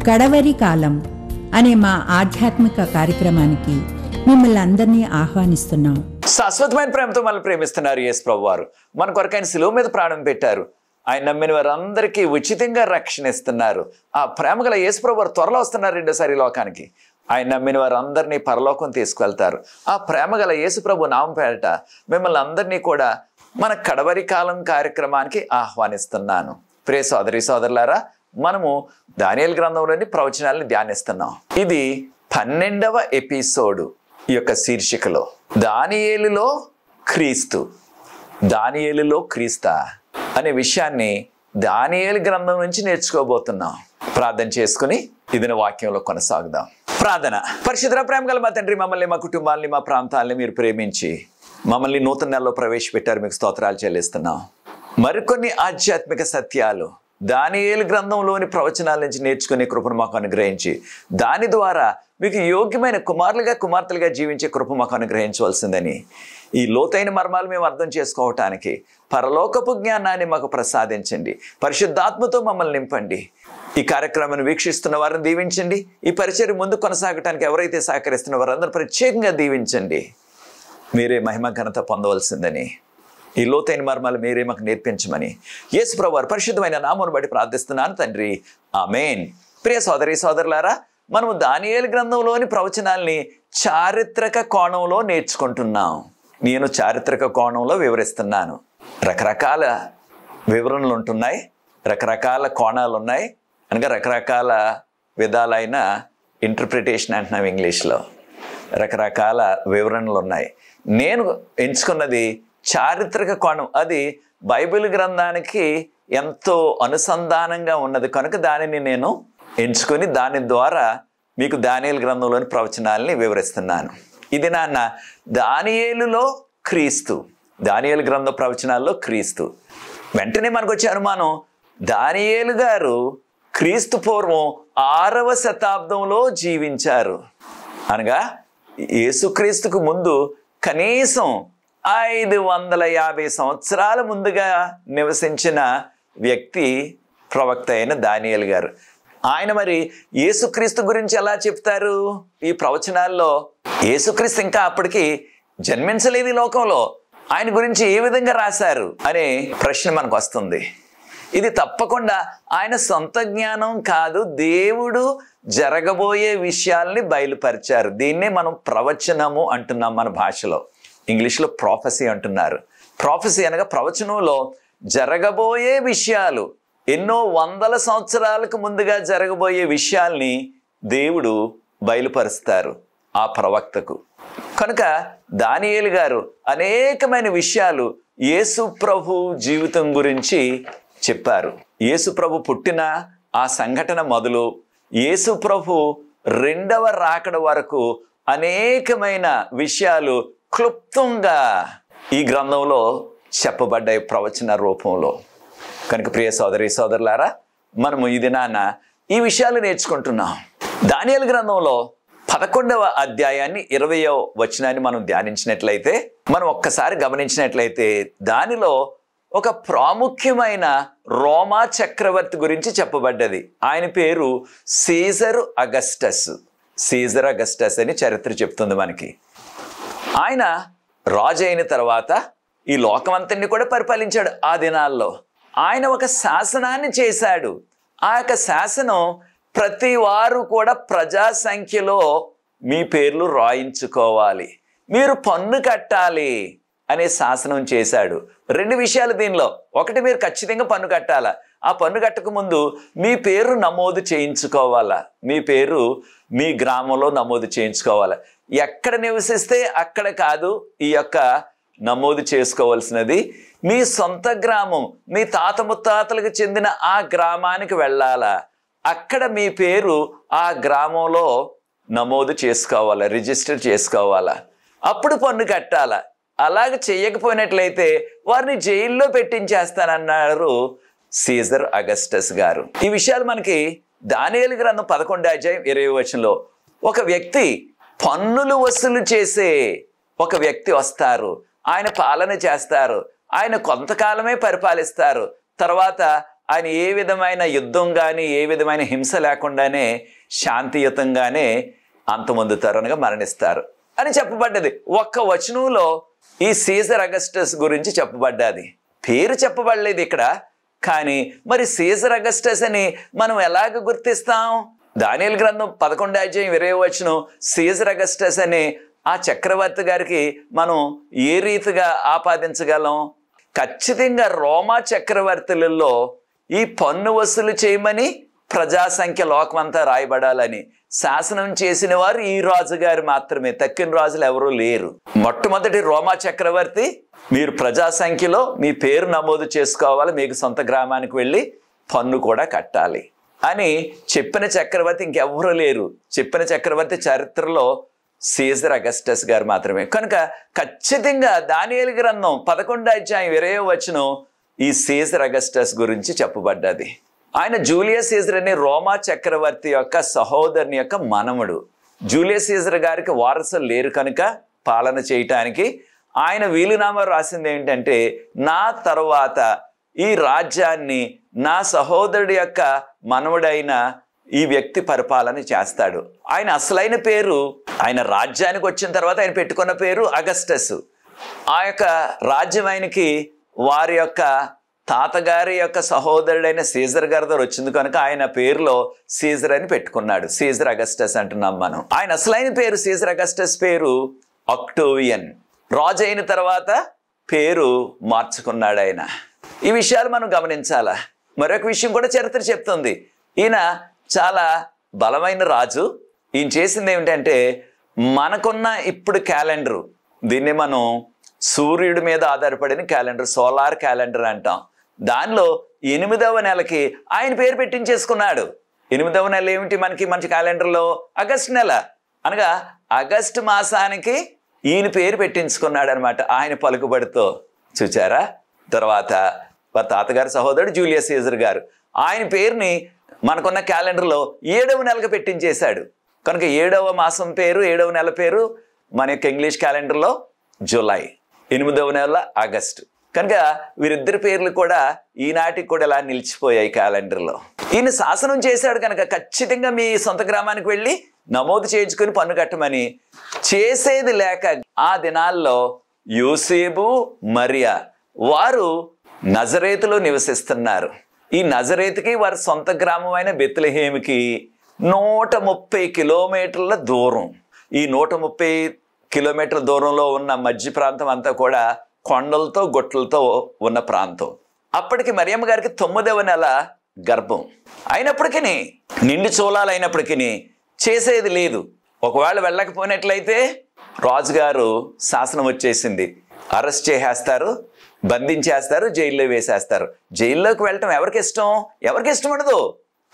కడవరి కాలం అనే మా ఆధ్యాత్మిక కార్యక్రమానికి మిమ్మల్ని అందరినీ ఆహ్వానిస్తున్నాం. శాశ్వతమైన ప్రేమతో మనల్ని ప్రేమిస్తున్నారు యేసు ప్రభు వారు. మన కొరకు ఆయన శిలువ మీద ప్రాణం పెట్టారు. ఆయన నమ్మిన వారందరికీ ఉచితంగా రక్షణ ఇస్తున్నారు. ఆ ప్రేమ గల యేసు ప్రభు వారు త్వరలో వస్తున్నారు రెండోసారి లోకానికి. ఆయన నమ్మిన వారందరినీ పరలోకం తీసుకువెళ్తారు. ఆ ప్రేమ గల యేసు ప్రభు నామం పేరట మిమ్మల్ని అందరినీ కూడా మన కడవరి కాలం కార్యక్రమానికి ఆహ్వానిస్తున్నాను. ప్రియ సోదరి సోదరులారా, మనము దానియేలు గ్రంథంలోని ప్రవచనాలను ధ్యానిస్తున్నాం. ఇది 12వ ఎపిసోడు. ఈ యొక్క శీర్షికలో దానియేలులో క్రీస్తు, దానియేలులో క్రీస్తా అనే విషయాన్ని దానియేలు గ్రంథం నుంచి నేర్చుకోబోతున్నాం. ప్రార్థన చేసుకుని ఇదిన వాక్యంలో కొనసాగుదాం. ప్రార్థన. పరిశుద్ధ ప్రేమ గల మా తండ్రి, మమ్మల్ని, మా కుటుంబాలని, మా ప్రాంతాలని మీరు ప్రేమించి మమ్మల్ని నూతన నెలలో ప్రవేశపెట్టారు. మీకు స్తోత్రాలు చెల్లిస్తున్నాం. మరికొన్ని ఆధ్యాత్మిక సత్యాలు దానియేలు గ్రంథంలోని ప్రవచనాల నుంచి నేర్చుకునే కృపను మాకు అనుగ్రహించి దాని ద్వారా మీకు యోగ్యమైన కుమారులుగా కుమార్తెలుగా జీవించే కృప మాకు అనుగ్రహించవలసిందని, ఈ లోతైన మర్మాలు మేము అర్థం చేసుకోవటానికి పరలోకపు జ్ఞానాన్ని మాకు ప్రసాదించండి. పరిశుద్ధాత్మతో మమ్మల్ని నింపండి. ఈ కార్యక్రమాన్ని వీక్షిస్తున్న వారిని దీవించండి. ఈ పరిచర్య ముందు కొనసాగటానికి ఎవరైతే సహకరిస్తున్న వారందరూ ప్రత్యేకంగా దీవించండి. మీరే మహిమ ఘనత పొందవలసిందని, ఈ లోతైన మర్మాలు మీరే మాకు నేర్పించమని యేసు ప్రభువు వారి పరిశుద్ధమైన నామమును బట్టి ప్రార్థిస్తున్నాను తండ్రి, ఆమేన్. ప్రియ సోదరి సోదరులారా, మనము దానియేలు గ్రంథంలోని ప్రవచనాల్ని చారిత్రక కోణంలో నేర్చుకుంటున్నాం. నేను చారిత్రక కోణంలో వివరిస్తున్నాను. రకరకాల వివరణలు ఉంటున్నాయి, రకరకాల కోణాలు ఉన్నాయి, అనగా రకరకాల విధాలైన ఇంటర్ప్రిటేషన్ అంటున్నాం ఇంగ్లీష్లో. రకరకాల వివరణలు ఉన్నాయి. నేను ఎంచుకున్నది చారిత్రక కోణం. అది బైబిల్ గ్రంథానికి ఎంతో అనుసంధానంగా ఉన్నది కనుక దానిని నేను ఎంచుకొని దాని ద్వారా మీకు దానియేలు గ్రంథంలోని ప్రవచనాలని వివరిస్తున్నాను. ఇది నాన్న దానియేలులో క్రీస్తు, దానియేలు గ్రంథ ప్రవచనాల్లో క్రీస్తు. వెంటనే మనకు వచ్చే అనుమానం, దానియేలు గారు క్రీస్తు పూర్వం 6వ శతాబ్దంలో జీవించారు. అనగా యేసుక్రీస్తుకు ముందు కనీసం 550 సంవత్సరాల ముందుగా నివసించిన వ్యక్తి ప్రవక్త అయిన దానియేలు గారు. ఆయన మరి యేసుక్రీస్తు గురించి ఎలా చెప్తారు? ఈ ప్రవచనాల్లో యేసుక్రీస్తు ఇంకా అప్పటికి జన్మించలేదు ఈ లోకంలో. ఆయన గురించి ఏ విధంగా రాశారు అనే ప్రశ్న మనకు వస్తుంది. ఇది తప్పకుండా ఆయన సొంత జ్ఞానం కాదు, దేవుడు జరగబోయే విషయాల్ని బయలుపరిచారు. దీన్నే మనం ప్రవచనము అంటున్నాం మన భాషలో. ఇంగ్లీష్లో ప్రాఫెసీ అంటున్నారు. ప్రాఫెసీ అనగా ప్రవచనంలో జరగబోయే విషయాలు, ఎన్నో వందల సంవత్సరాలకు ముందుగా జరగబోయే విషయాల్ని దేవుడు బయలుపరుస్తారు ఆ ప్రవక్తకు. కనుక దానియేలు గారు అనేకమైన విషయాలు యేసు ప్రభు జీవితం గురించి చెప్పారు. యేసు ప్రభు పుట్టిన ఆ సంఘటన మొదలు యేసు ప్రభు 2వ రాకడ వరకు అనేకమైన విషయాలు క్లుప్తంగా ఈ గ్రంథంలో చెప్పబడ్డాయి ప్రవచన రూపంలో. కనుక ప్రియ సోదరి సోదరులారా, మనము ఈ దినాన ఈ విషయాలు నేర్చుకుంటున్నాం. దానియేలు గ్రంథంలో 11వ అధ్యాయాన్ని 20వ వచనాన్ని మనం ధ్యానించినట్లయితే, మనం ఒక్కసారి గమనించినట్లయితే దానిలో ఒక ప్రాముఖ్యమైన రోమా చక్రవర్తి గురించి చెప్పబడ్డది. ఆయన పేరు సీజరు అగస్టస్. సీజర్ అగస్టస్ అని చరిత్ర చెప్తుంది మనకి. ఆయన రాజు అయిన తర్వాత ఈ లోకమంతటిని కూడా పరిపాలించాడు. ఆ దినాల్లో ఆయన ఒక శాసనాన్ని చేశాడు. ఆ యొక్క శాసనం ప్రతి వారు కూడా ప్రజా సంఖ్యలో మీ పేర్లు రాయించుకోవాలి, మీరు పన్ను కట్టాలి అనే శాసనం చేశాడు. 2 విషయాలు దీనిలో. ఒకటి, మీరు ఖచ్చితంగా పన్ను కట్టాలా. ఆ పన్ను కట్టక ముందు మీ పేరు నమోదు చేయించుకోవాలా. మీ పేరు మీ గ్రామంలో నమోదు చేయించుకోవాలా. ఎక్కడ నివసిస్తే అక్కడ కాదు ఈ యొక్క నమోదు చేసుకోవాల్సినది. మీ సొంత గ్రామం, మీ తాత ముత్తాతలకు చెందిన ఆ గ్రామానికి వెళ్ళాలా. అక్కడ మీ పేరు ఆ గ్రామంలో నమోదు చేసుకోవాలా, రిజిస్టర్ చేసుకోవాలా. అప్పుడు పన్ను కట్టాలా. అలాగ చేయకపోయినట్లయితే వారిని జైల్లో పెట్టించేస్తానన్నారు సీజర్ అగస్టస్ గారు. ఈ విషయాలు మనకి దానియేలు గ్రంథం 11వ అధ్యాయం 20వ వచనంలో ఒక వ్యక్తి, పన్నులు వసూలు చేసే ఒక వ్యక్తి వస్తారు. ఆయన పాలన చేస్తారు. ఆయన కొంతకాలమే పరిపాలిస్తారు. తర్వాత ఆయన ఏ విధమైన యుద్ధం కానీ ఏ విధమైన హింస లేకుండానే శాంతియుతంగానే అంతమొందుతారు అనగా మరణిస్తారు అని చెప్పబడ్డది. ఒక్క వచనంలో ఈ సీజర్ అగస్టస్ గురించి చెప్పబడ్డది. పేరు చెప్పబడలేదు ఇక్కడ. కానీ మరి సీజర్ అగస్టస్ అని మనం ఎలాగ గుర్తిస్తాం? దానియేలు గ్రంథం 11:20 సీజర్ అగస్టస్ అనే ఆ చక్రవర్తి గారికి మనం ఏ రీతిగా ఆపాదించగలం? ఖచ్చితంగా రోమా చక్రవర్తులలో ఈ పన్ను వసూలు చేయమని ప్రజాసంఖ్య లోకమంతా రాయబడాలని శాసనం చేసిన వారు ఈ రాజుగారు మాత్రమే, తక్కిన రాజులు ఎవరూ లేరు. మొట్టమొదటి రోమా చక్రవర్తి మీరు ప్రజాసంఖ్యలో మీ పేరు నమోదు చేసుకోవాలి, మీకు సొంత గ్రామానికి వెళ్ళి పన్ను కూడా కట్టాలి అని చెప్పిన చక్రవర్తి ఇంకెవరూ లేరు. చెప్పిన చక్రవర్తి చరిత్రలో సీజర్ అగస్టస్ గారు మాత్రమే. కనుక ఖచ్చితంగా దానియేలు గ్రంథం 11:20 ఈ సీజర్ అగస్టస్ గురించి చెప్పబడ్డది. ఆయన జూలియస్ సీజర్ అనే రోమా చక్రవర్తి యొక్క సహోదరుని యొక్క మనవడు. జూలియస్ సీజర్ గారికి వారసులు లేరు కనుక పాలన చేయటానికి ఆయన వీలునామా రాసింది ఏంటంటే, నా తర్వాత ఈ రాజ్యాన్ని నా సహోదరుడి యొక్క మనవడైన ఈ వ్యక్తి పరిపాలన చేస్తాడు. ఆయన అసలైన పేరు, ఆయన రాజ్యానికి వచ్చిన తర్వాత ఆయన పెట్టుకున్న పేరు అగస్టస్. ఆ యొక్క రాజ్యం ఆయనకి వారి యొక్క తాతగారి యొక్క సహోదరుడైన సీజర్ గారి దగ్గర వచ్చింది కనుక ఆయన పేరులో సీజర్ అని పెట్టుకున్నాడు. సీజర్ అగస్టస్ అంటున్నాం మనం. ఆయన అసలైన పేరు సీజర్ అగస్టస్ పేరు అక్టోవియన్. రాజు అయిన తర్వాత పేరు మార్చుకున్నాడు ఆయన. ఈ విషయాలు మనం గమనించాలా. మరొక విషయం కూడా చరిత్ర చెప్తుంది. ఈయన చాలా బలమైన రాజు. ఈయన చేసింది ఏమిటంటే, మనకున్న ఇప్పుడు క్యాలెండరు, దీన్ని మనం సూర్యుడి మీద ఆధారపడిన క్యాలెండర్, సోలార్ క్యాలెండర్ అంటాం. దానిలో 8వ నెలకి ఆయన పేరు పెట్టించేసుకున్నాడు. 8వ నెల ఏమిటి మనకి మంచి క్యాలెండర్లో? ఆగస్టు నెల. అనగా ఆగస్టు మాసానికి ఈయన పేరు పెట్టించుకున్నాడు అనమాట ఆయన పలుకుబడితో. చూచారా? తర్వాత వారి తాతగారి సహోదరుడు జూలియస్ సీజర్ గారు ఆయన పేరుని మనకున్న క్యాలెండర్లో 7వ నెలకు పెట్టించేశాడు. కనుక 7వ మాసం పేరు, 7వ నెల పేరు మన యొక్క ఇంగ్లీష్ క్యాలెండర్లో జూలై, 8వ నెల ఆగస్టు. కనుక వీరిద్దరి పేర్లు కూడా ఈనాటికి కూడా ఇలా నిలిచిపోయాయి క్యాలెండర్లో. ఈయన శాసనం చేశాడు కనుక ఖచ్చితంగా మీ సొంత గ్రామానికి వెళ్ళి నమోదు చేయించుకుని పన్ను కట్టమని. చేసేది లేక ఆ దినాల్లో యోసేపు, మరియా వారు నజరేతులో నివసిస్తున్నారు. ఈ నజరేతుకి వారి సొంత గ్రామం అయిన బెత్లెహేముకి 130 కిలోమీటర్ల దూరం. ఈ 130 కిలోమీటర్ల దూరంలో ఉన్న మధ్య ప్రాంతం అంతా కూడా కొండలతో గొట్లతో ఉన్న ప్రాంతం. అప్పటికి మరియమ్మ గారికి 9వ నెల గర్భం అయినప్పటికీ, నిండు చూలాలు అయినప్పటికీ చేసేది లేదు. ఒకవేళ వెళ్ళకపోయినట్లయితే రాజుగారు శాసనం వచ్చేసింది, అరెస్ట్ చేసేస్తారు, బంధించేస్తారు, జైల్లో వేసేస్తారు. జైల్లోకి వెళ్ళటం ఎవరికి ఇష్టం? ఎవరికి ఇష్టం ఉండదు.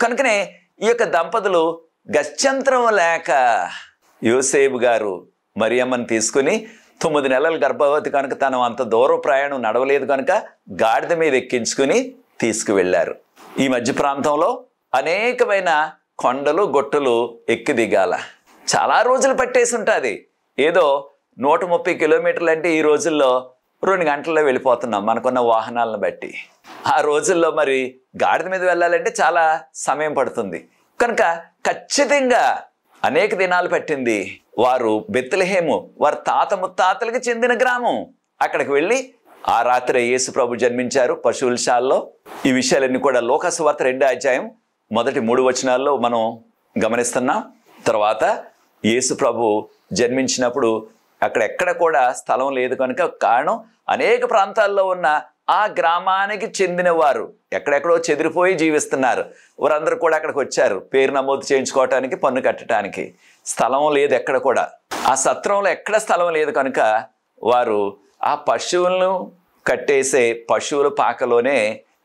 కనుకనే ఈ యొక్క దంపతులు గత్యంతరం లేక యోసేపు గారు మరియమ్మని తీసుకుని 9 నెలల గర్భవతి కనుక తను అంత దూరం ప్రయాణం నడవలేదు కనుక గాడిద మీద ఎక్కించుకుని తీసుకువెళ్ళారు. ఈ మధ్య ప్రాంతంలో అనేకమైన కొండలు గొట్టులు ఎక్కి దిగాల. చాలా రోజులు పట్టేసి ఉంటుంది. ఏదో 130 కిలోమీటర్లు అంటే ఈ రోజుల్లో 2 గంటల్లో వెళ్ళిపోతున్నాం మనకున్న వాహనాలను బట్టి. ఆ రోజుల్లో మరి గాడిద మీద వెళ్ళాలంటే చాలా సమయం పడుతుంది. కనుక ఖచ్చితంగా అనేక దినాలు పట్టింది. వారు బెత్లెహేము వారి తాత ముత్తాతలకు చెందిన గ్రామం. అక్కడికి వెళ్ళి ఆ రాత్రి యేసు ప్రభు జన్మించారు పశువుల శాలలో. ఈ విషయాలన్నీ కూడా లూకా సువార్త 2వ అధ్యాయం మొదటి 3 వచనాల్లో మనం గమనిస్తున్నాం. తర్వాత యేసు ప్రభు జన్మించినప్పుడు అక్కడెక్కడ కూడా స్థలం లేదు కనుక కారణం అనేక ప్రాంతాల్లో ఉన్న ఆ గ్రామానికి చెందిన వారు ఎక్కడెక్కడో చెదిరిపోయి జీవిస్తున్నారు. వారందరూ కూడా అక్కడికి వచ్చారు పేరు నమోదు చేయించుకోవటానికి, పన్ను కట్టడానికి. స్థలం లేదు ఎక్కడ కూడా. ఆ సత్రంలో ఎక్కడ స్థలం లేదు కనుక వారు ఆ పశువులను కట్టేసే పశువుల పాకలోనే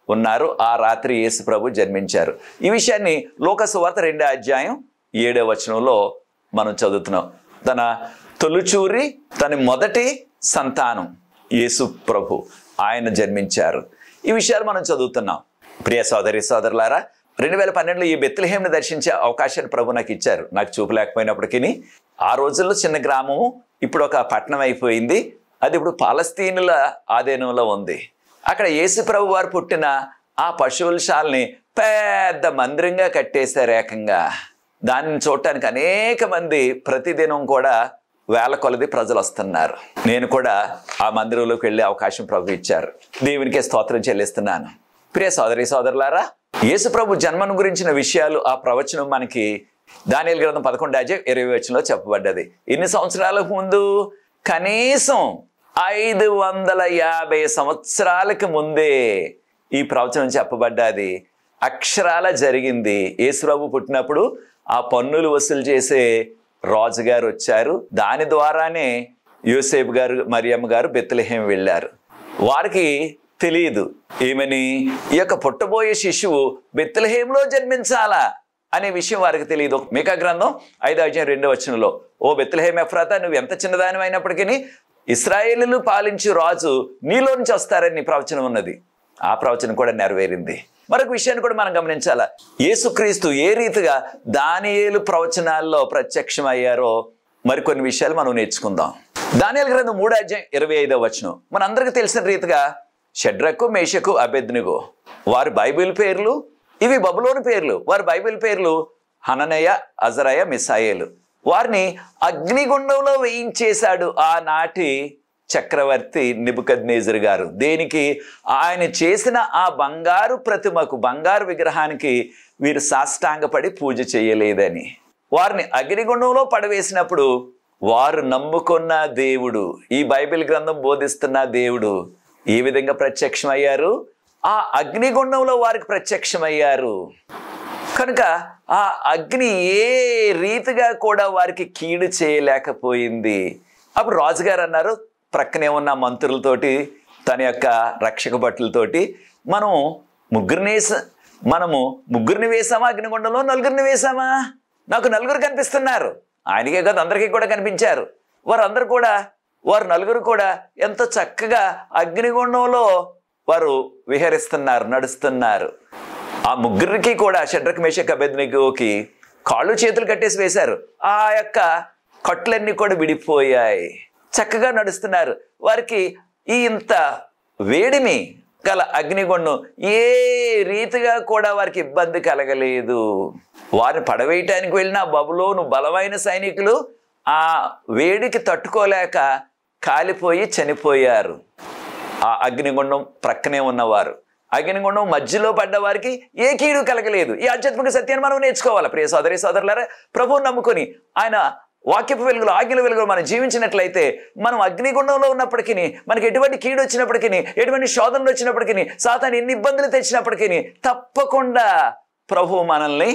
ఉన్నారు. ఆ రాత్రి యేసు ప్రభు జన్మించారు. ఈ విషయాన్ని లూకా సువార్త 2వ అధ్యాయం 7వ వచనంలో మనం చదువుతున్నాం. తన తొలిచూరి తన మొదటి సంతానం యేసు ప్రభు ఆయన జన్మించారు. ఈ విషయాలు మనం చదువుతున్నాం. ప్రియ సోదరి సోదరులారా, 2012లో ఈ బెత్లెహేంని దర్శించే అవకాశాన్ని ప్రభు నాకు ఇచ్చారు. నాకు చూపు లేకపోయినప్పటికీ ఆ రోజుల్లో చిన్న గ్రామము ఇప్పుడు ఒక పట్టణం అయిపోయింది. అది ఇప్పుడు పాలస్తీనుల ఆధీనంలో ఉంది. అక్కడ యేసు ప్రభు వారు పుట్టిన ఆ పశువుల శాలని పెద్ద మందిరంగా కట్టేశారు ఏకంగా. దాన్ని చూడటానికి అనేక మంది ప్రతిదినం కూడా వేల కొలది ప్రజలు వస్తున్నారు. నేను కూడా ఆ మందిరంలోకి వెళ్ళే అవకాశం ప్రభు ఇచ్చారు. దేవునికే స్తోత్రం చెల్లిస్తున్నాను. ప్రియ సోదరి సోదరులారా, యేసు ప్రభు జన్మను గురించిన విషయాలు ఆ ప్రవచనం మనకి దానియేలు గ్రంథం 11:20 చెప్పబడ్డది. ఇన్ని సంవత్సరాలకు ముందు, కనీసం 550 సంవత్సరాలకు ముందే ఈ ప్రవచనం చెప్పబడ్డది. అక్షరాల జరిగింది. యేసు ప్రభు పుట్టినప్పుడు ఆ పన్నులు వసూలు చేసే రాజుగారు వచ్చారు. దాని ద్వారానే యోసేపు గారు, మరియమ్మ గారు బెత్లెహేం వెళ్ళారు. వారికి తెలియదు ఏమని, ఈ యొక్క పుట్టబోయే శిశువు బెత్లెహేంలో జన్మించాలా అనే విషయం వారికి తెలియదు. మీకా గ్రంథం 5:2 ఓ బెత్లెహేం ఎఫ్రాతా, నువ్వు ఎంత చిన్నదాని అయినప్పటికీ ఇశ్రాయేలును పాలించే రాజు నీలో నుంచి వస్తారని నీ ప్రవచనం ఉన్నది. ఆ ప్రవచనం కూడా నెరవేరింది. మరొక విషయాన్ని కూడా మనం గమనించాలా. యేసుక్రీస్తు ఏ రీతిగా దానియేలు ప్రవచనాల్లో ప్రత్యక్షమయ్యారో మరికొన్ని విషయాలు మనం నేర్చుకుందాం. దానియేలు గ్రంథం 3:25 మనందరికీ తెలిసిన రీతిగా షడ్రకు, మేషకు, అబేద్నెగో వారి బైబిల్ పేర్లు, ఇవి బబులోను పేర్లు. వారి బైబిల్ పేర్లు హననయ, అజరయ, మిసాయేలు. వారిని అగ్నిగుండంలో వేయించేశాడు ఆనాటి చక్రవర్తి నెబుకద్నెజరు గారు. దేనికి? ఆయన చేసిన ఆ బంగారు ప్రతిమకు, బంగారు విగ్రహానికి వీరు సాష్టాంగపడి పూజ చేయలేదని. వారిని అగ్నిగుండంలో పడవేసినప్పుడు వారు నమ్ముకున్న దేవుడు, ఈ బైబిల్ గ్రంథం బోధిస్తున్న దేవుడు ఏ విధంగా ప్రత్యక్షమయ్యారు? ఆ అగ్నిగుండంలో వారికి ప్రత్యక్షమయ్యారు. కనుక ఆ అగ్ని ఏ రీతిగా కూడా వారికి కీడు చేయలేకపోయింది. అప్పుడు రాజుగారు అన్నారు, ప్రక్కనే ఉన్న మంత్రులతోటి, తన యొక్క రక్షక భటులతోటి, మనము ముగ్గురిని వేసామా అగ్నిగుండంలో? నలుగురిని వేసామా? నాకు నలుగురు కనిపిస్తున్నారు. ఆయనకే కాదు, అందరికీ కూడా కనిపించారు. వారు నలుగురు కూడా ఎంతో చక్కగా అగ్నిగుండంలో వారు విహరిస్తున్నారు, నడుస్తున్నారు. ఆ ముగ్గురికి కూడా షడ్రకు, మేషకు, అబేద్నెగోకి కాళ్ళు చేతులు కట్టేసి వేశారు. ఆ యొక్క కట్లన్నీ కూడా విడిపోయాయి. చక్కగా నడుస్తున్నారు. వారికి ఈ ఇంత వేడిమి గల అగ్నిగుండం ఏ రీతిగా కూడా వారికి ఇబ్బంది కలగలేదు. వారిని పడవేయటానికి వెళ్ళిన బబులోను బలమైన సైనికులు ఆ వేడికి తట్టుకోలేక కాలిపోయి చనిపోయారు. ఆ అగ్నిగుండం ప్రక్కనే ఉన్నవారు, అగ్నిగుండం మధ్యలో పడ్డ వారికి ఏ కీడు కలగలేదు. ఈ ఆధ్యాత్మిక సత్యాన్ని మనం నేర్చుకోవాలి. ప్రియ సోదరి సోదరులారా, ప్రభువుని నమ్ముకొని ఆయన వాక్యపు వెలుగులో, ఆజ్ఞల వెలుగులో మనం జీవించినట్లయితే, మనం అగ్నిగుండంలో ఉన్నప్పటికీ, మనకి ఎటువంటి కీడు వచ్చినప్పటికీ, ఎటువంటి శోధనలు వచ్చినప్పటికీ, సాతాను ఎన్ని ఇబ్బందులు తెచ్చినప్పటికీ తప్పకుండా ప్రభువు మనల్ని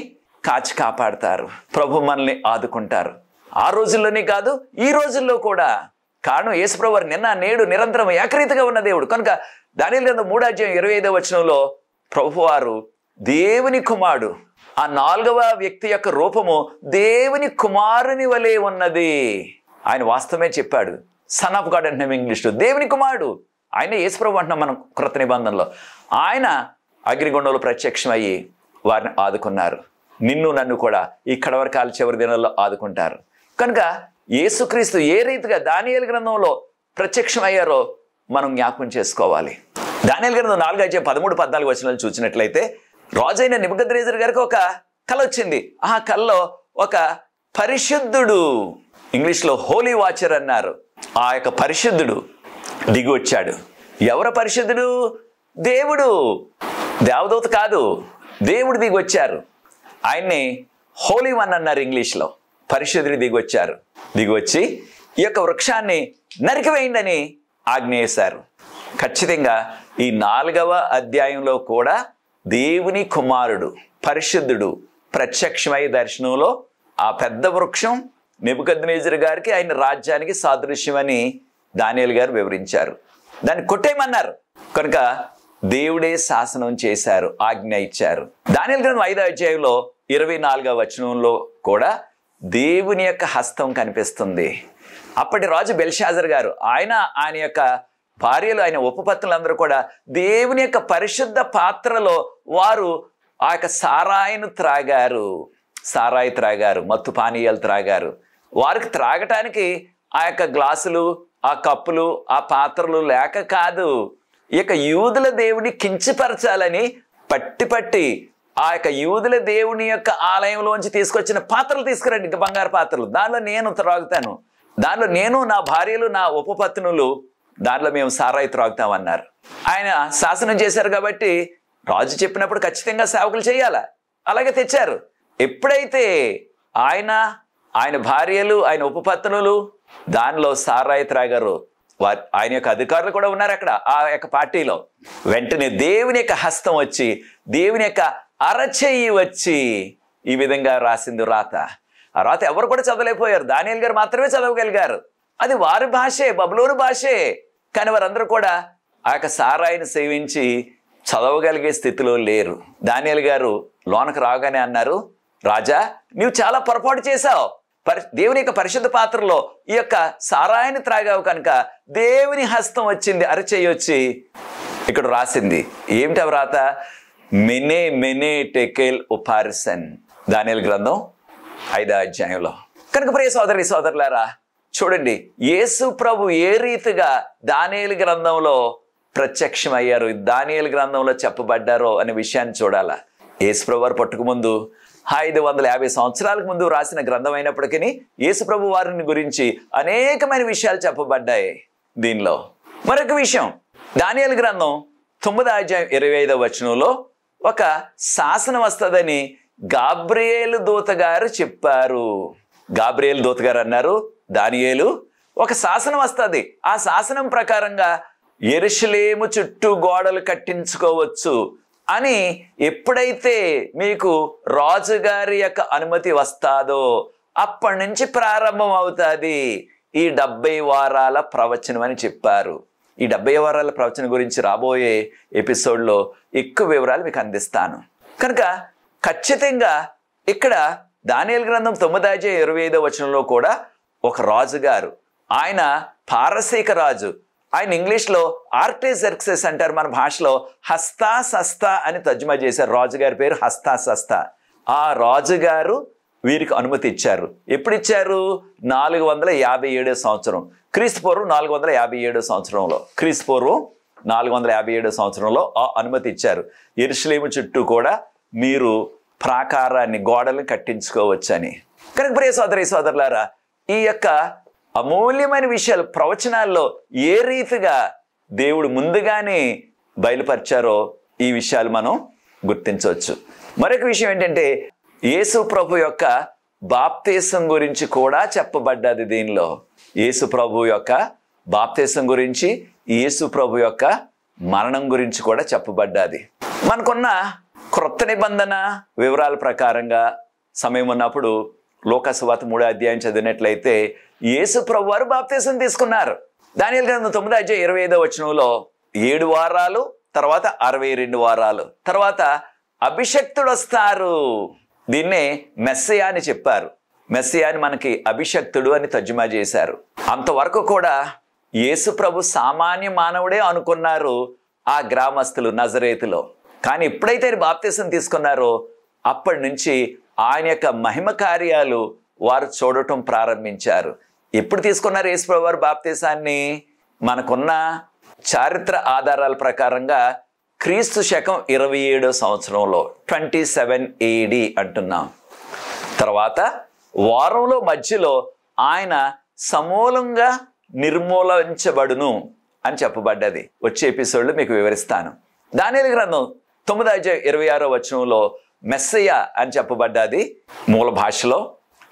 కాచి కాపాడతారు. ప్రభు మనల్ని ఆదుకుంటారు. ఆ రోజుల్లోనే కాదు, ఈ రోజుల్లో కూడా. కారణం యేసుప్రభు వారు నిన్న నేడు నిరంతరం ఏకరీతిగా ఉన్న దేవుడు. కనుక దానియేలు గ్రంథం 3:25 ప్రభువారు దేవుని కుమారుడు, ఆ 4వ వ్యక్తి యొక్క రూపము దేవుని కుమారుని వలె ఉన్నది. ఆయన వాస్తవమే చెప్పాడు. సన్ ఆఫ్ గాడ్ అంటున్నాం ఇంగ్లీష్లో, దేవుని కుమారుడు. ఆయన యేసుప్రభు అంటున్నాం మనం కృత నిబంధనలో. ఆయన అగ్నిగుండంలో ప్రత్యక్షమయ్యి వారిని ఆదుకున్నారు. నిన్ను నన్ను కూడా ఈ కడవరకాల చివరి దినాల్లో ఆదుకుంటారు. కనుక యేసుక్రీస్తు ఏ రీతిగా దానియేలు గ్రంథంలో ప్రత్యక్షమయ్యారో మనం జ్ఞాపకం చేసుకోవాలి. దానియేలు గ్రంథం 4:13-14 చూసినట్లయితే, రాజైన నెబుకద్నెజరు గారికి ఒక కల వచ్చింది. ఆ కల్లో ఒక పరిశుద్ధుడు, ఇంగ్లీష్లో హోలీ వాచర్ అన్నారు, ఆ యొక్క పరిశుద్ధుడు దిగి వచ్చాడు. ఎవరు పరిశుద్ధుడు? దేవుడు, దేవదూత కాదు, దేవుడు దిగి వచ్చారు. ఆయన్ని హోలీ వన్ అన్నారు ఇంగ్లీష్లో. పరిశుద్ధుడు దిగి వచ్చారు. దిగి వచ్చి ఈ యొక్క వృక్షాన్ని నరికివేయండి అని ఆజ్ఞ వేశారు. ఖచ్చితంగా ఈ 4వ అధ్యాయంలో కూడా దేవుని కుమారుడు పరిశుద్ధుడు ప్రత్యక్షమై దర్శనంలో ఆ పెద్ద వృక్షం నెబుకద్నెజరు గారికి, ఆయన రాజ్యానికి సాదృశ్యమని దానియేలు గారు వివరించారు. దాన్ని కొట్టేయమన్నారు. కనుక దేవుడే శాసనం చేశారు, ఆజ్ఞ ఇచ్చారు. దానియేలు గ్రంథం 5:24 కూడా దేవుని యొక్క హస్తం కనిపిస్తుంది. అప్పటి రాజు బెల్షాజర్ గారు, ఆయన యొక్క భార్యలు, ఆయన ఉపపత్నులందరూ కూడా దేవుని యొక్క పరిశుద్ధ పాత్రలో వారు ఆ యొక్క సారాయి త్రాగారు, మత్తు పానీయాలు త్రాగారు. వారికి త్రాగటానికి ఆ యొక్క గ్లాసులు, ఆ కప్పులు, ఆ పాత్రలు లేక కాదు, ఈ యొక్క యూదుల దేవుని కించపరచాలని పట్టి ఆ యొక్క యూదుల దేవుని యొక్క ఆలయంలోంచి తీసుకొచ్చిన పాత్రలు తీసుకురండి, ఇంకా బంగారు పాత్రలు, దానిలో నేను త్రాగుతాను, దానిలో నేను, నా భార్యలు, నా ఉపపత్నులు, దానిలో మేము సారాయి త్రాగుతామన్నారు. ఆయన శాసనం చేశారు కాబట్టి రాజు చెప్పినప్పుడు ఖచ్చితంగా సేవకులు చేయాలా, అలాగే తెచ్చారు. ఎప్పుడైతే ఆయన భార్యలు, ఆయన ఉపపత్నులు దానిలో సారాయి త్రాగారు, ఆయన యొక్క అధికారులు కూడా ఉన్నారు అక్కడ ఆ యొక్క పార్టీలో, వెంటనే దేవుని యొక్క హస్తం వచ్చి, దేవుని యొక్క అరచెయ్యి వచ్చి ఈ విధంగా రాసింది రాత. ఆ రాత ఎవరు కూడా చదవలేకపోయారు, దానియేలు గారు మాత్రమే చదవగలిగారు. అది వారి భాషే, బబులోను భాషే. కానీ వారందరూ కూడా ఆ యొక్క సారాయిని సేవించి చదవగలిగే స్థితిలో లేరు. దానియేలు గారు లోనకు రాగానే అన్నారు, రాజా నీవు చాలా పొరపాటు చేశావు, దేవుని యొక్క పరిశుద్ధ పాత్రలో ఈ యొక్క సారాయిని త్రాగావు కనుక దేవుని హస్తం వచ్చింది, అరచెయ్యి వచ్చి ఇక్కడ రాసింది. ఏమిటి ఆ వ్రాత? మెనే టెకెల్ ఉపారిసన్, దానియేలు గ్రంథం 5వ అధ్యాయంలో. కనుక ప్రియ సోదరి సోదరులారా, చూడండి యేసు ప్రభు ఏ రీతిగా దానియేలు గ్రంథంలో ప్రత్యక్షమయ్యారు, దానియేలు గ్రంథంలో చెప్పబడ్డారో అనే విషయాన్ని చూడాలా. యేసు ప్రభు వారు పుట్టక ముందు 550 సంవత్సరాలకు ముందు రాసిన గ్రంథం అయినప్పటికీ యేసు ప్రభు వారిని గురించి అనేకమైన విషయాలు చెప్పబడ్డాయి. దీనిలో మరొక విషయం, దానియేలు గ్రంథం 9వ అధ్యాయం 25వ వచనంలో ఒక శాసనం వస్తుందని గాబ్రియేలు దూత గారు చెప్పారు. గాబ్రియేలు దూత గారు అన్నారు, దానియేలు ఒక శాసనం వస్తుంది, ఆ శాసనం ప్రకారంగా యెరూషలేము చుట్టూ గోడలు కట్టించుకోవచ్చు అని ఎప్పుడైతే మీకు రాజుగారి యొక్క అనుమతి వస్తాదో అప్పటి నుంచి ప్రారంభం అవుతుంది ఈ 70 వారాల ప్రవచనం అని చెప్పారు. ఈ 70 వారాల ప్రవచనం గురించి రాబోయే ఎపిసోడ్లో ఎక్కువ వివరాలు మీకు అందిస్తాను. కనుక ఖచ్చితంగా ఇక్కడ దానియేలు గ్రంథం 9వ అధ్యాయం 25వ వచనంలో కూడా ఒక రాజుగారు, ఆయన పారసీక రాజు, ఆయన ఇంగ్లీష్లో ఆర్టెజెర్క్సెస్ అంటారు, మన భాషలో హస్తాసస్తా అని తర్జుమా చేశారు. రాజుగారి పేరు హస్తాసస్తా. ఆ రాజుగారు వీరికి అనుమతి ఇచ్చారు. ఎప్పుడు ఇచ్చారు? 457 సంవత్సరం, క్రీస్తుపూర్వం 457 సంవత్సరంలో, క్రీస్తుపూర్వం 457 సంవత్సరంలో ఆ అనుమతి ఇచ్చారు. యెరూషలేము చుట్టూ కూడా మీరు ప్రాకారాన్ని, గోడలను కట్టించుకోవచ్చని. కనుక ప్రియ సోదరి సోదరులారా, ఈ యొక్క అమూల్యమైన విషయాలు ప్రవచనాల్లో ఏ రీతిగా దేవుడు ముందుగానే బయలుపరిచారో ఈ విషయాలు మనం గుర్తించవచ్చు. మరొక విషయం ఏంటంటే యేసు ప్రభు యొక్క బాప్తీసం గురించి కూడా చెప్పబడ్డది దీనిలో. యేసు ప్రభు యొక్క బాప్తీసం గురించి, యేసు ప్రభు యొక్క మరణం గురించి కూడా చెప్పబడ్డది. మనకున్న క్రొత్త నిబంధన వివరాల ప్రకారంగా సమయం ఉన్నప్పుడు లూకా సువార్త 3వ అధ్యాయం చదివినట్లయితే యేసు ప్రభు వారు బాప్తీసం తీసుకున్నారు. దానియేలు గ్రంథం 9వ అధ్యాయం 25వ వచనంలో 7 వారాలు, తర్వాత 62 వారాలు, తర్వాత అభిషక్తుడు వస్తారు. దీన్నే మెస్సియా అని చెప్పారు. మెస్సియా అని మనకి అభిషక్తుడు అని తర్జుమా చేశారు. అంతవరకు కూడా యేసు ప్రభు సామాన్య మానవుడే అనుకున్నారు ఆ గ్రామస్తులు నజరేతులో. కానీ ఎప్పుడైతే ఆయన బాప్తీసం తీసుకున్నారో అప్పటి నుంచి ఆయన యొక్క మహిమ కార్యాలు వారు చూడటం ప్రారంభించారు. ఎప్పుడు తీసుకున్నారు యేసు ప్రభు వారు బాప్తీసాన్ని? మనకున్న చారిత్ర ఆధారాల ప్రకారంగా క్రీస్తు శకం 27వ సంవత్సరంలో 27 AD అంటున్నాం. తర్వాత వారంలో మధ్యలో ఆయన సమూలంగా నిర్మూలించబడును అని చెప్పబడ్డది. వచ్చే ఎపిసోడ్లో మీకు వివరిస్తాను. దానియేలు గ్రంథం 9వ అధ్యాయం 26వ వచనంలో మెస్సయ్య అని చెప్పబడ్డది మూల భాషలో.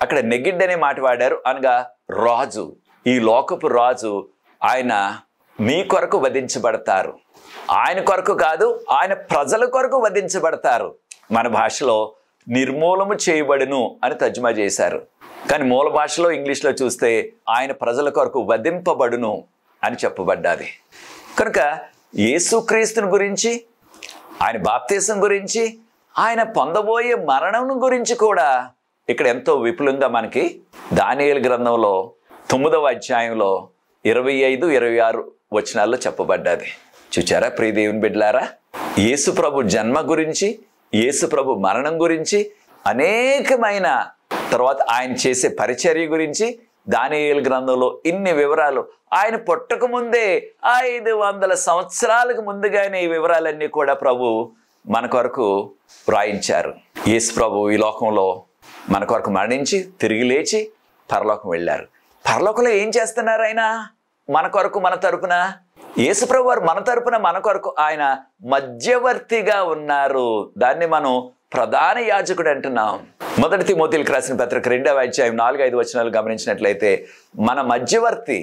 అక్కడ నెగిడ్ అనే మాట వాడారు, అనగా రాజు, ఈ లోకపు రాజు. ఆయన మీ కొరకు వధించబడతారు. ఆయన కొరకు కాదు, ఆయన ప్రజల కొరకు వధించబడతారు. మన భాషలో నిర్మూలము చేయబడును అని తర్జుమా చేశారు. కానీ మూల భాషలో ఇంగ్లీష్లో చూస్తే ఆయన ప్రజల కొరకు వధింపబడును అని చెప్పబడ్డది. కనుక యేసుక్రీస్తుని గురించి, ఆయన బాప్తీసం గురించి, ఆయన పొందబోయే మరణం గురించి కూడా ఇక్కడ ఎంతో విపులంగా మనకి దానియేలు గ్రంథంలో 9వ అధ్యాయంలో 25, 26 వచనాల్లో చెప్పబడ్డది. చూచారా ప్రియ దేవుని బిడ్డలారా? యేసు ప్రభు జన్మ గురించి, యేసు ప్రభు మరణం గురించి, అనేకమైన తర్వాత ఆయన చేసే పరిచర్య గురించి దానియేలు గ్రంథంలో ఇన్ని వివరాలు. ఆయన పుట్టక ముందే 500 సంవత్సరాలకు ముందుగానే ఈ వివరాలన్నీ కూడా ప్రభు మన కొరకు వ్రాయించారు. యేసు ప్రభు ఈ లోకంలో మన కొరకు మరణించి తిరిగి లేచి పరలోకం వెళ్ళారు. పరలోకంలో ఏం చేస్తున్నారు ఆయన? మన కొరకు, మన తరపున. యేసు ప్రభు వారు మన తరపున, మన కొరకు ఆయన మధ్యవర్తిగా ఉన్నారు. దాన్ని మనం ప్రధాన యాజకుడు అంటున్నాం. మొదటి తిమోతిలకు రాసిన పత్రిక 2వ అధ్యాయం 4-5 వచనాలు గమనించినట్లయితే, మన మధ్యవర్తి,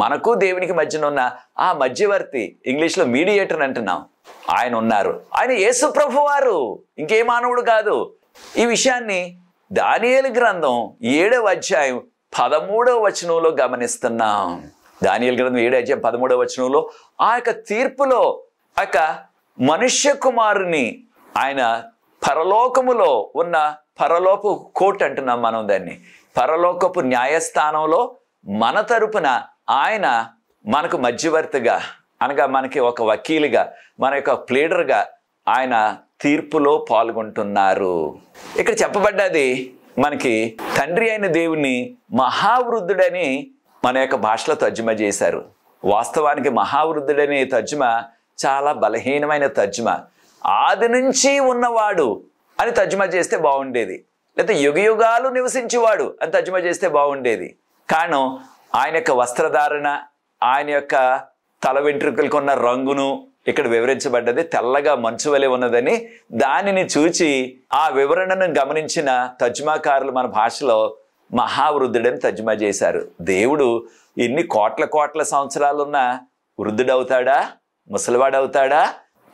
మనకు దేవునికి మధ్యన ఉన్న ఆ మధ్యవర్తి, ఇంగ్లీష్లో మీడియేటర్ అంటున్నాం, ఆయన ఉన్నారు. ఆయన యేసు ప్రభు వారు, ఇంకే మానవుడు కాదు. ఈ విషయాన్ని దానియేలు గ్రంథం 7వ అధ్యాయం 13వ వచనంలో గమనిస్తున్నాం. దానియేలు గ్రంథం 7వ అధ్యాయం 13వ వచనంలో ఆ యొక్క తీర్పులో ఆ యొక్క మనుష్య కుమారుని ఆయన పరలోకములో ఉన్న పరలోపు కోర్టు అంటున్నాం మనం దాన్ని. పరలోకపు న్యాయస్థానంలో మన తరపున ఆయన మనకు మధ్యవర్తిగా, అనగా మనకి ఒక వకీలుగా, మన యొక్క ప్లేడర్గా ఆయన తీర్పులో పాల్గొంటున్నారు. ఇక్కడ చెప్పబడ్డది మనకి తండ్రి అయిన దేవుని మహావృద్ధుడని మన యొక్క భాషలో తర్జుమా చేశారు. వాస్తవానికి మహావృద్ధుడనే తర్జుమా చాలా బలహీనమైన తర్జుమా. ఆది నుంచి ఉన్నవాడు అని తర్జుమా చేస్తే బాగుండేది, లేకపోతే యుగయుగాలు నివసించేవాడు అని తర్జుమా చేస్తే బాగుండేది. కారణం ఆయన యొక్క వస్త్రధారణ, ఆయన యొక్క తల వెంట్రుకలకు ఉన్న రంగును ఇక్కడ వివరించబడ్డది. తెల్లగా మంచు వలె ఉన్నదని దానిని చూచి ఆ వివరణను గమనించిన తర్జుమాకారులు మన భాషలో మహావృద్ధుడని తర్జుమా చేశారు. దేవుడు ఎన్ని కోట్ల సంవత్సరాలున్నా వృద్ధుడవుతాడా? ముసలివాడవుతాడా?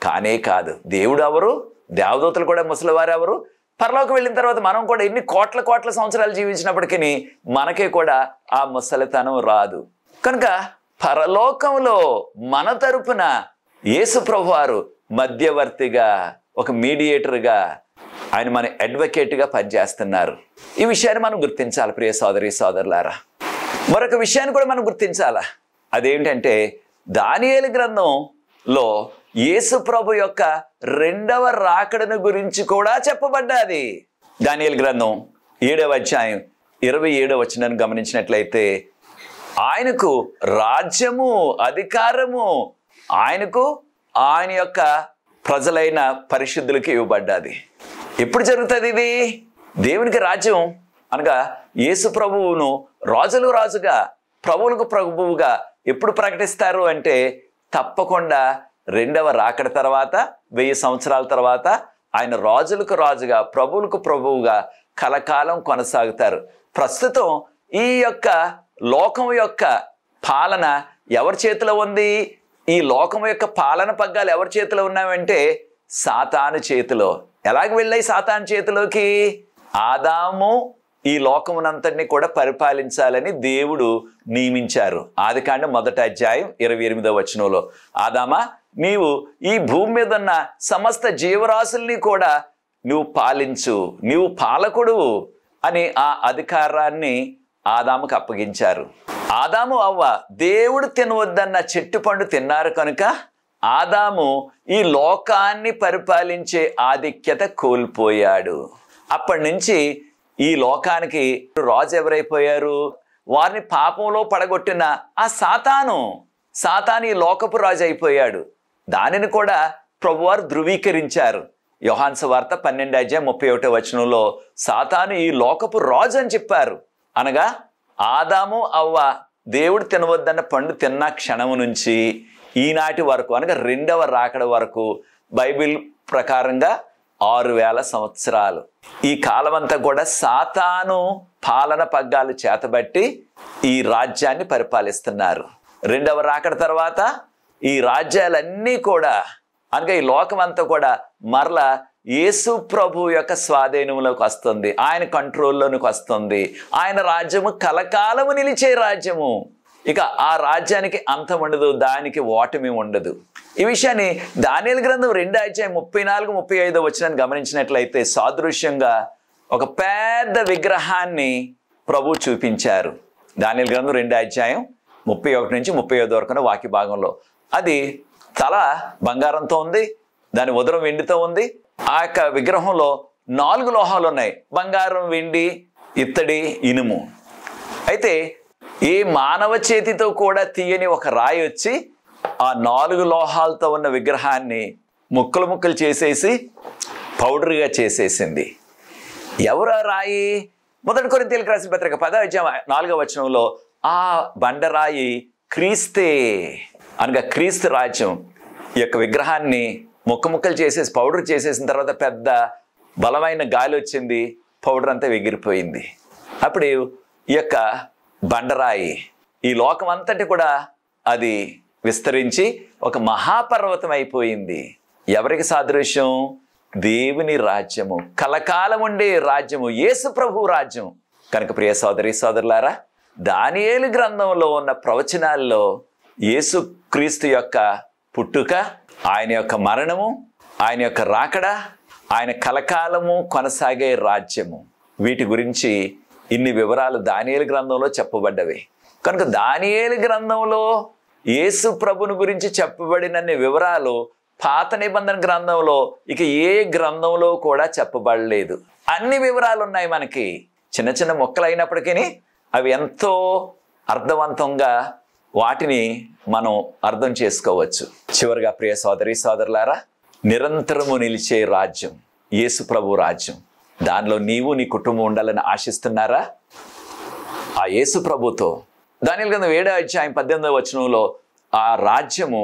కానే కాదు. దేవుడు ఎవరు? దేవదూతలు కూడా ముసలివారు ఎవరు? పరలోకి వెళ్ళిన తర్వాత మనం కూడా ఎన్ని కోట్ల సంవత్సరాలు జీవించినప్పటికీ మనకే కూడా ఆ ముసలితనం రాదు. కనుక పరలోకంలో మన తరపున యేసు ప్రభు వారు మధ్యవర్తిగా, ఒక మీడియేటర్గా, ఆయన మన అడ్వకేట్గా పనిచేస్తున్నారు. ఈ విషయాన్ని మనం గుర్తించాలి ప్రియ సోదరి సోదరులారా. మరొక విషయాన్ని కూడా మనం గుర్తించాలా. అదేంటంటే దానియేలు గ్రంథంలో యేసు ప్రభు యొక్క 2వ రాకడను గురించి కూడా చెప్పబడ్డది. దానియేలు గ్రంథం 7వ అధ్యాయం 27వ వచనాన్ని గమనించినట్లయితే, ఆయనకు రాజ్యము, అధికారము ఆయనకు, ఆయన యొక్క ప్రజలైన పరిశుద్ధులకి ఇవ్వబడ్డది. ఎప్పుడు జరుగుతుంది ఇది? దేవునికి రాజ్యం అనగా యేసు ప్రభువును రాజులు రాజుగా, ప్రభువులకు ప్రభువుగా ఎప్పుడు ప్రకటిస్తారు అంటే, తప్పకుండా 2వ రాకడ తర్వాత 1000 సంవత్సరాల తర్వాత ఆయన రాజులకు రాజుగా, ప్రభువులకు ప్రభువుగా కలకాలం కొనసాగుతారు. ప్రస్తుతం ఈ యొక్క లోకం యొక్క పాలన ఎవరి చేతిలో ఉంది? ఈ లోకం యొక్క పాలన పగ్గాలు ఎవరి చేతిలో ఉన్నాయంటే సాతాను చేతిలో. ఎలాగ వెళ్ళాయి సాతాను చేతిలోకి? ఆదాము ఈ లోకమునంతటిని కూడా పరిపాలించాలని దేవుడు నియమించారు. ఆదికాండం 1వ అధ్యాయం 28వ వచనంలో, ఆదామా, నీవు ఈ భూమి మీద ఉన్న సమస్త జీవరాశుల్ని కూడా నువ్వు పాలించు, నీవు పాలకుడు అని ఆ అధికారాన్ని ఆదాముకు అప్పగించారు. ఆదాము అవ్వ దేవుడు తినవద్దన్న చెట్టు పండు తిన్నారు కనుక ఆదాము ఈ లోకాన్ని పరిపాలించే ఆధిక్యత కోల్పోయాడు. అప్పటి నుంచి ఈ లోకానికి రాజు ఎవరైపోయారు? వారిని పాపంలో పడగొట్టిన ఆ సాతాను ఈ లోకపు రాజు అయిపోయాడు. దానిని కూడా ప్రభువారు ధృవీకరించారు. యోహాను సువార్త 12వ అధ్యాయం 31వ వచనంలో సాతాను ఈ లోకపు రాజు అని చెప్పారు. అనగా ఆదాము అవ్వ దేవుడు తినవద్దన్న పండు తిన్న క్షణము నుంచి ఈనాటి వరకు, అనగా 2వ రాకడ వరకు బైబిల్ ప్రకారంగా 6000 సంవత్సరాలు ఈ కాలమంతా కూడా సాతాను పాలన పగ్గాలు చేతబట్టి ఈ రాజ్యాన్ని పరిపాలిస్తున్నారు. 2వ రాకడ తర్వాత ఈ రాజ్యాలన్నీ కూడా, అనగా ఈ లోకం అంతా కూడా మరలా యేసు ప్రభు యొక్క స్వాధీనంలోకి వస్తుంది, ఆయన కంట్రోల్లోనికి వస్తుంది. ఆయన రాజ్యము కలకాలము నిలిచే రాజ్యము. ఇక ఆ రాజ్యానికి అంతం ఉండదు, దానికి ఓటమి ఉండదు. ఈ విషయాన్ని దానియేలు గ్రంథం 2వ అధ్యాయం 34-35 వచనాన్ని గమనించినట్లయితే సాదృశ్యంగా ఒక పెద్ద విగ్రహాన్ని ప్రభు చూపించారు. దానియేలు గ్రంథం 2వ అధ్యాయం 31-35 వరకు వాక్య భాగంలో అది తల బంగారంతో ఉంది, దాని ఉదరం వెండితో ఉంది. ఆ యొక్క విగ్రహంలో 4 లోహాలు ఉన్నాయి, బంగారం, వెండి, ఇత్తడి, ఇనుము. అయితే ఏ మానవ చేతితో కూడా తీయని ఒక రాయి వచ్చి ఆ 4 లోహాలతో ఉన్న విగ్రహాన్ని ముక్కలు ముక్కలు చేసేసి పౌడర్గా చేసేసింది. ఎవరా రాయి? మొదటి కొరింథీయులకు రాసిన పత్రిక 10వ అధ్యాయం 4వ వచనంలో ఆ బండరాయి క్రీస్తే అనగా క్రీస్తు రాజ్యం. ఈ యొక్క విగ్రహాన్ని ముక్కలు చేసేసి పౌడర్ చేసేసిన తర్వాత పెద్ద బలమైన గాలి వచ్చింది, పౌడర్ అంతా ఎగిరిపోయింది. అప్పుడు ఈ యొక్క బండరాయి ఈ లోకం అంతటి కూడా అది విస్తరించి ఒక మహాపర్వతం అయిపోయింది. ఎవరికి సాదృశ్యం? దేవుని రాజ్యము, కలకాలం ఉండే రాజ్యము, యేసు ప్రభు రాజ్యం. కనుక ప్రియ సోదరి సోదరులారా, దానియేలు గ్రంథంలో ఉన్న ప్రవచనాల్లో యేసు క్రీస్తు యొక్క పుట్టుక, ఆయన యొక్క మరణము, ఆయన యొక్క రాకడ, ఆయన కలకాలము కొనసాగే రాజ్యము, వీటి గురించి ఇన్ని వివరాలు దానియేలు గ్రంథంలో చెప్పబడ్డవి. కనుక దానియేలు గ్రంథంలో యేసు ప్రభుని గురించి చెప్పబడినన్ని వివరాలు పాత నిబంధన గ్రంథంలో ఇక ఏ గ్రంథంలో కూడా చెప్పబడలేదు. అన్ని వివరాలు ఉన్నాయి మనకి. చిన్న చిన్న మొక్కలు అయినప్పటికీ అవి ఎంతో అర్థవంతంగా వాటిని మనం అర్థం చేసుకోవచ్చు. చివరిగా ప్రియ సోదరి సోదరులారా, నిరంతరము నిలిచే రాజ్యం యేసు ప్రభు రాజ్యం. దానిలో నీవు నీ కుటుంబం ఉండాలని ఆశిస్తున్నారా? ఆ యేసు ప్రభుతో దానియేలు గ్రంథం 7వ అధ్యాయం 18వ వచనంలో ఆ రాజ్యము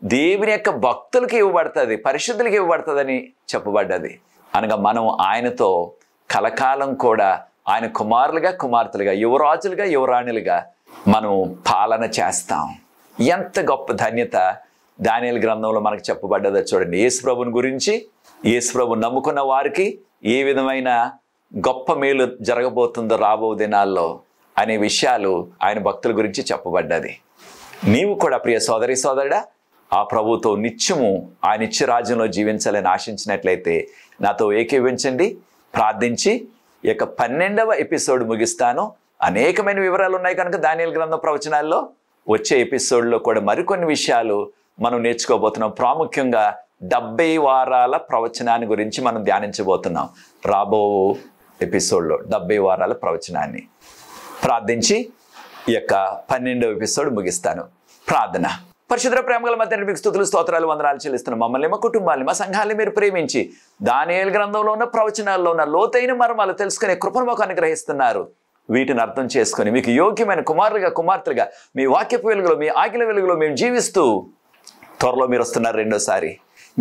దేవుని యొక్క భక్తులకి ఇవ్వబడుతుంది, పరిశుద్ధులకి ఇవ్వబడుతుందని చెప్పబడ్డది. అనగా మనం ఆయనతో కలకాలం కూడా ఆయన కుమారులుగా కుమార్తెలుగా, యువరాజులుగా యువరాణులుగా మనం పాలన చేస్తాం. ఎంత గొప్ప ధన్యత దానియేలు గ్రంథంలో మనకు చెప్పబడ్డదో చూడండి. యేసు ప్రభుని గురించి, యేసు ప్రభుని నమ్ముకున్న వారికి ఏ విధమైన గొప్ప మేలు జరగబోతుందో రాబో దినాల్లో అనే విషయాలు ఆయన భక్తుల గురించి చెప్పబడ్డది. నీవు కూడా ప్రియ సోదరి సోదరుడా ఆ ప్రభుతో నిత్యము ఆ నిత్య రాజ్యంలో జీవించాలని ఆశించినట్లయితే నాతో ఏకీవించండి, ప్రార్థించి ఈ యొక్క 12వ ఎపిసోడ్ ముగిస్తాను. అనేకమైన వివరాలు ఉన్నాయి కనుక దానియేలు గ్రంథం ప్రవచనాల్లో వచ్చే ఎపిసోడ్లో కూడా మరికొన్ని విషయాలు మనం నేర్చుకోబోతున్నాం. ప్రాముఖ్యంగా 70 వారాల ప్రవచనాన్ని గురించి మనం ధ్యానించబోతున్నాం. రాబో ఎపిసోడ్లో 70 వారాల ప్రవచనాన్ని ప్రార్థించి ఈ యొక్క 12వ ఎపిసోడ్ ముగిస్తాను. ప్రార్థన. పరిశుద్ధ ప్రేమగల మధ్య మీకు స్తుతులు స్తోత్రాలు వందనాలు చెల్లిస్తున్నాం. మమ్మల్ని, మా కుటుంబాన్ని, మా సంఘాన్ని మీరు ప్రేమించి దానియేలు గ్రంథంలో ఉన్న ప్రవచనాల్లో ఉన్న లోతైన మర్మాలు తెలుసుకునే కృపను మాకు అనుగ్రహిస్తున్నారు. వీటిని అర్థం చేసుకొని మీకు యోగ్యమైన కుమారులుగా కుమార్తెలుగా మీ వాక్యపు వెలుగులో, మీ ఆకిల వెలుగులో మేము జీవిస్తూ త్వరలో మీరు వస్తున్నారు రెండోసారి.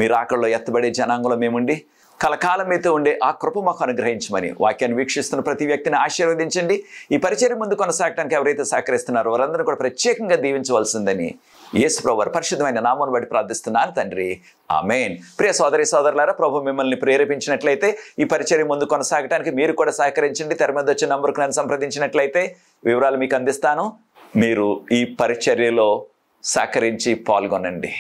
మీరు ఆకల్లో ఎత్తబడే జనాంగంలో మేముండి కలకాలం మీతో ఉండే ఆ కృప మాకు అనుగ్రహించమని వాక్యాన్ని వీక్షిస్తున్న ప్రతి వ్యక్తిని ఆశీర్వదించండి. ఈ పరిచర్య ముందు కొనసాగడానికి ఎవరైతే సహకరిస్తున్నారో వారందరూ కూడా ప్రత్యేకంగా దీవించవలసిందని యేసు ప్రభు వారి పరిశుద్ధమైన నామమును బట్టి ప్రార్థిస్తున్నాను తండ్రి, ఆమేన్. ప్రియ సోదరి సోదరులారా, ప్రభు మిమ్మల్ని ప్రేరేపించినట్లయితే ఈ పరిచర్య ముందు కొనసాగడానికి మీరు కూడా సహకరించండి. తెర మీద వచ్చే నంబర్కు నన్ను సంప్రదించినట్లయితే వివరాలు మీకు అందిస్తాను. మీరు ఈ పరిచర్యలో సహకరించి పాల్గొనండి.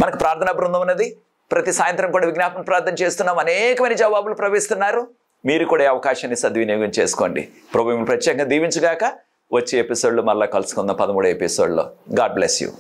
మనకు ప్రార్థనా బృందం ఉన్నది. ప్రతి సాయంత్రం కూడా విజ్ఞాపన ప్రార్థన చేస్తున్నాం. అనేకమైన జవాబులు ప్రవహిస్తున్నారు. మీరు కూడా ఈ అవకాశాన్ని సద్వినియోగం చేసుకోండి. ప్రభు మిమ్మల్ని ప్రత్యేకంగా దీవించుగాక. వచ్చే ఎపిసోడ్లో మళ్ళీ కలుసుకుందాం 13వ ఎపిసోడ్లో. God bless you.